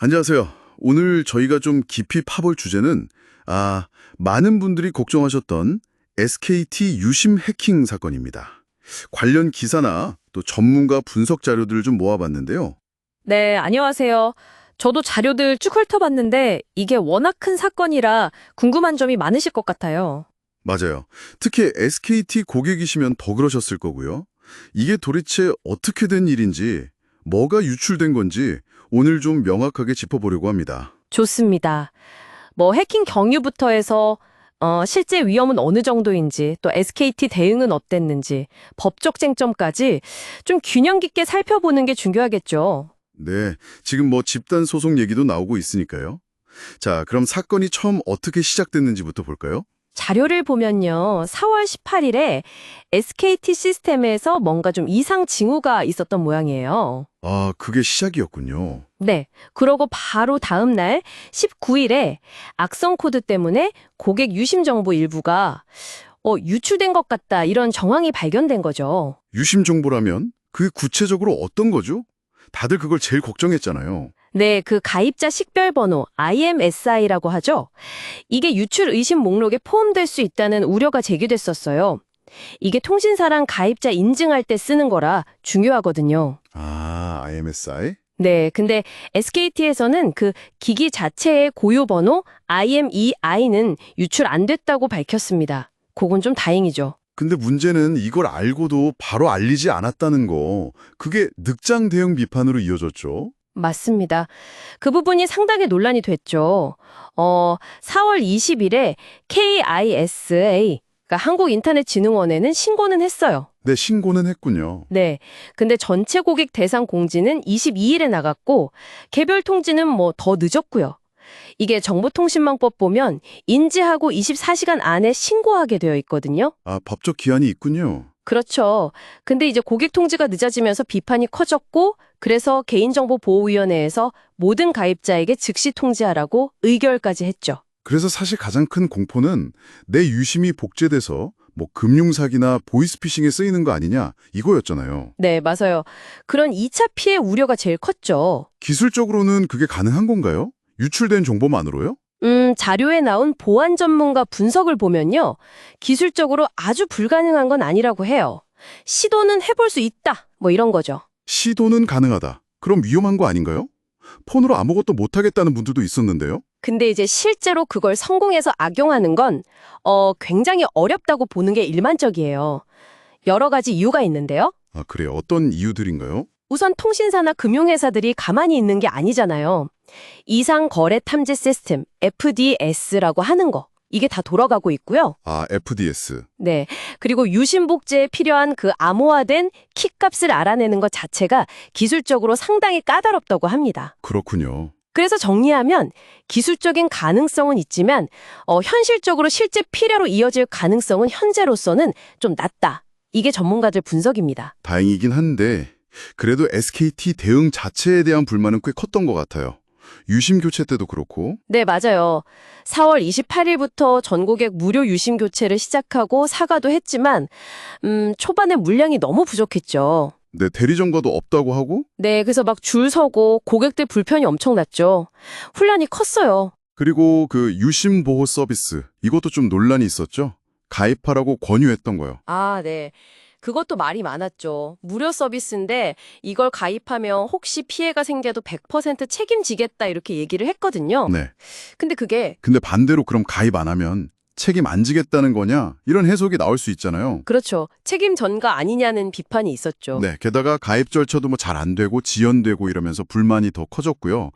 안녕하세요. 오늘 저희가 좀 깊이 파볼 주제는 많은 분들이 걱정하셨던 SKT 유심 해킹 사건입니다. 관련 기사나 또 전문가 분석 자료들을 좀 모아봤는데요. 네, 안녕하세요. 저도 자료들 쭉 훑어봤는데 이게 워낙 큰 사건이라 궁금한 점이 많으실 것 같아요. 맞아요. 특히 SKT 고객이시면 더 그러셨을 거고요. 이게 도대체 어떻게 된 일인지, 뭐가 유출된 건지 오늘 좀 명확하게 짚어보려고 합니다. 좋습니다. 뭐 해킹 경유부터 해서 실제 위험은 어느 정도인지, 또 SKT 대응은 어땠는지, 법적 쟁점까지 좀 균형 깊게 살펴보는 게 중요하겠죠. 네, 지금 뭐 집단 소송 얘기도 나오고 있으니까요. 자, 그럼 사건이 처음 어떻게 시작됐는지부터 볼까요? 자료를 보면요. 4월 18일에 SKT 시스템에서 뭔가 좀 이상 징후가 있었던 모양이에요. 그게 시작이었군요. 네. 그러고 바로 다음 날 19일에 악성 코드 때문에 고객 유심 정보 일부가 유출된 것 같다 이런 정황이 발견된 거죠. 유심 정보라면 그게 구체적으로 어떤 거죠? 다들 그걸 제일 걱정했잖아요. 네, 그 가입자 식별번호 IMSI라고 하죠. 이게 유출 의심 목록에 포함될 수 있다는 우려가 제기됐었어요. 이게 통신사랑 가입자 인증할 때 쓰는 거라 중요하거든요. IMSI? 네, 근데 SKT에서는 그 기기 자체의 고유 번호 IMEI는 유출 안 됐다고 밝혔습니다. 그건 좀 다행이죠. 근데 문제는 이걸 알고도 바로 알리지 않았다는 거. 그게 늑장 대응 비판으로 이어졌죠. 맞습니다. 그 부분이 상당히 논란이 됐죠. 4월 20일에 KISA, 그러니까 한국인터넷진흥원에는 신고는 했어요. 네, 신고는 했군요. 네. 근데 전체 고객 대상 공지는 22일에 나갔고, 개별 통지는 뭐 더 늦었고요. 이게 정보통신망법 보면 인지하고 24시간 안에 신고하게 되어 있거든요. 법적 기한이 있군요. 그렇죠. 근데 이제 고객 통지가 늦어지면서 비판이 커졌고, 그래서 개인정보보호위원회에서 모든 가입자에게 즉시 통지하라고 의결까지 했죠. 그래서 사실 가장 큰 공포는 내 유심이 복제돼서 뭐 금융사기나 보이스피싱에 쓰이는 거 아니냐 이거였잖아요. 네, 맞아요. 그런 2차 피해 우려가 제일 컸죠. 기술적으로는 그게 가능한 건가요? 유출된 정보만으로요? 자료에 나온 보안 전문가 분석을 보면요. 기술적으로 아주 불가능한 건 아니라고 해요. 시도는 해볼 수 있다. 뭐 이런 거죠. 시도는 가능하다. 그럼 위험한 거 아닌가요? 폰으로 아무것도 못하겠다는 분들도 있었는데요. 근데 이제 실제로 그걸 성공해서 악용하는 건 굉장히 어렵다고 보는 게 일반적이에요. 여러 가지 이유가 있는데요. 그래요. 어떤 이유들인가요? 우선 통신사나 금융회사들이 가만히 있는 게 아니잖아요. 이상 거래 탐지 시스템, FDS라고 하는 거. 이게 다 돌아가고 있고요. FDS. 네. 그리고 유심 복제에 필요한 그 암호화된 키값을 알아내는 것 자체가 기술적으로 상당히 까다롭다고 합니다. 그렇군요. 그래서 정리하면 기술적인 가능성은 있지만 현실적으로 실제 피해로 이어질 가능성은 현재로서는 좀 낮다. 이게 전문가들 분석입니다. 다행이긴 한데 그래도 SKT 대응 자체에 대한 불만은 꽤 컸던 것 같아요. 유심 교체 때도 그렇고. 네, 맞아요. 4월 28일부터 전고객 무료 유심 교체를 시작하고 사과도 했지만 초반에 물량이 너무 부족했죠. 네, 대리점과도 없다고 하고. 네, 그래서 막 줄 서고 고객들 불편이 엄청났죠. 혼란이 컸어요. 그리고 그 유심 보호 서비스 이것도 좀 논란이 있었죠. 가입하라고 권유했던 거요. 네. 그것도 말이 많았죠. 무료 서비스인데 이걸 가입하면 혹시 피해가 생겨도 100% 책임지겠다 이렇게 얘기를 했거든요. 네. 근데 반대로 그럼 가입 안 하면 책임 안 지겠다는 거냐? 이런 해석이 나올 수 있잖아요. 그렇죠. 책임 전가 아니냐는 비판이 있었죠. 네, 게다가 가입 절차도 뭐 잘 안 되고 지연되고 이러면서 불만이 더 커졌고요.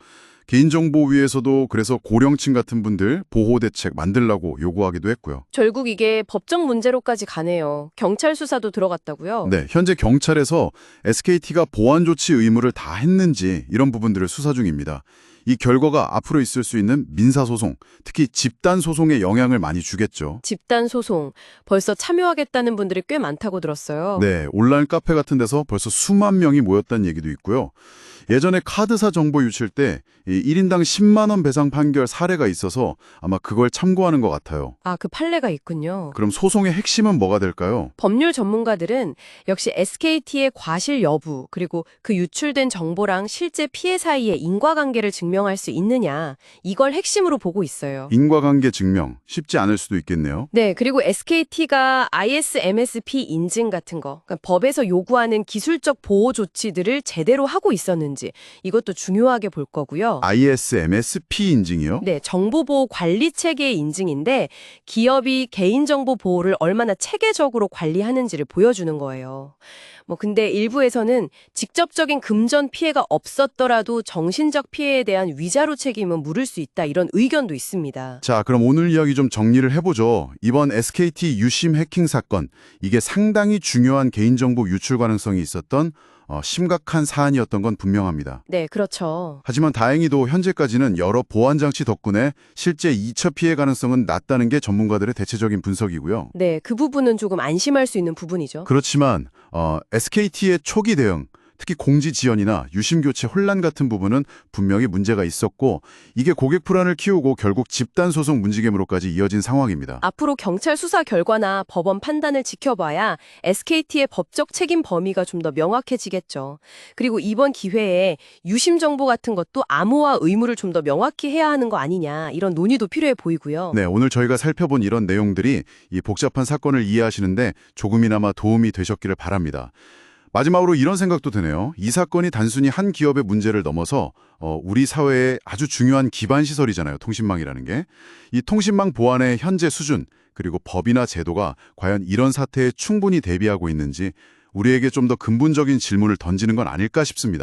개인정보위에서도 그래서 고령층 같은 분들 보호 대책 만들라고 요구하기도 했고요. 결국 이게 법적 문제로까지 가네요. 경찰 수사도 들어갔다고요? 네, 현재 경찰에서 SKT가 보안 조치 의무를 다 했는지 이런 부분들을 수사 중입니다. 이 결과가 앞으로 있을 수 있는 민사소송, 특히 집단소송에 영향을 많이 주겠죠. 집단 소송. 벌써 참여하겠다는 분들이 꽤 많다고 들었어요. 네, 온라인 카페 같은 데서 벌써 수만 명이 모였다는 얘기도 있고요. 예전에 카드사 정보 유출 때 1인당 10만 원 배상 판결 사례가 있어서 아마 그걸 참고하는 것 같아요. 아, 그 판례가 있군요. 그럼 소송의 핵심은 뭐가 될까요? 법률 전문가들은 역시 SKT의 과실 여부, 그리고 그 유출된 정보랑 실제 피해 사이의 인과관계를 증명할 수 있느냐, 이걸 핵심으로 보고 있어요. 인과관계 증명 쉽지 않을 수도 있겠네요. 네, 그리고 SKT가 ISMSP 인증 같은 거, 그러니까 법에서 요구하는 기술적 보호 조치들을 제대로 하고 있었는지, 이것도 중요하게 볼 거고요. ISMSP 인증이요? 네, 정보보호 관리 체계의 인증인데 기업이 개인정보 보호를 얼마나 체계적으로 관리하는지를 보여주는 거예요. 근데 일부에서는 직접적인 금전 피해가 없었더라도 정신적 피해에 대한 위자료 책임은 물을 수 있다, 이런 의견도 있습니다. 자, 그럼 오늘 이야기 좀 정리를 해보죠. 이번 SKT 유심 해킹 사건, 이게 상당히 중요한 개인정보 유출 가능성이 있었던 심각한 사안이었던 건 분명합니다. 네, 그렇죠. 하지만 다행히도 현재까지는 여러 보안 장치 덕분에 실제 2차 피해 가능성은 낮다는 게 전문가들의 대체적인 분석이고요. 네, 그 부분은 조금 안심할 수 있는 부분이죠. 그렇지만 SKT의 초기 대응, 특히 공지 지연이나 유심 교체 혼란 같은 부분은 분명히 문제가 있었고, 이게 고객 불안을 키우고 결국 집단 소송 문지개으로까지 이어진 상황입니다. 앞으로 경찰 수사 결과나 법원 판단을 지켜봐야 SKT의 법적 책임 범위가 좀 더 명확해지겠죠. 그리고 이번 기회에 유심 정보 같은 것도 암호화 의무를 좀 더 명확히 해야 하는 거 아니냐, 이런 논의도 필요해 보이고요. 네, 오늘 저희가 살펴본 이런 내용들이 이 복잡한 사건을 이해하시는데 조금이나마 도움이 되셨기를 바랍니다. 마지막으로 이런 생각도 드네요. 이 사건이 단순히 한 기업의 문제를 넘어서 우리 사회의 아주 중요한 기반 시설이잖아요. 통신망이라는 게. 이 통신망 보안의 현재 수준, 그리고 법이나 제도가 과연 이런 사태에 충분히 대비하고 있는지 우리에게 좀 더 근본적인 질문을 던지는 건 아닐까 싶습니다.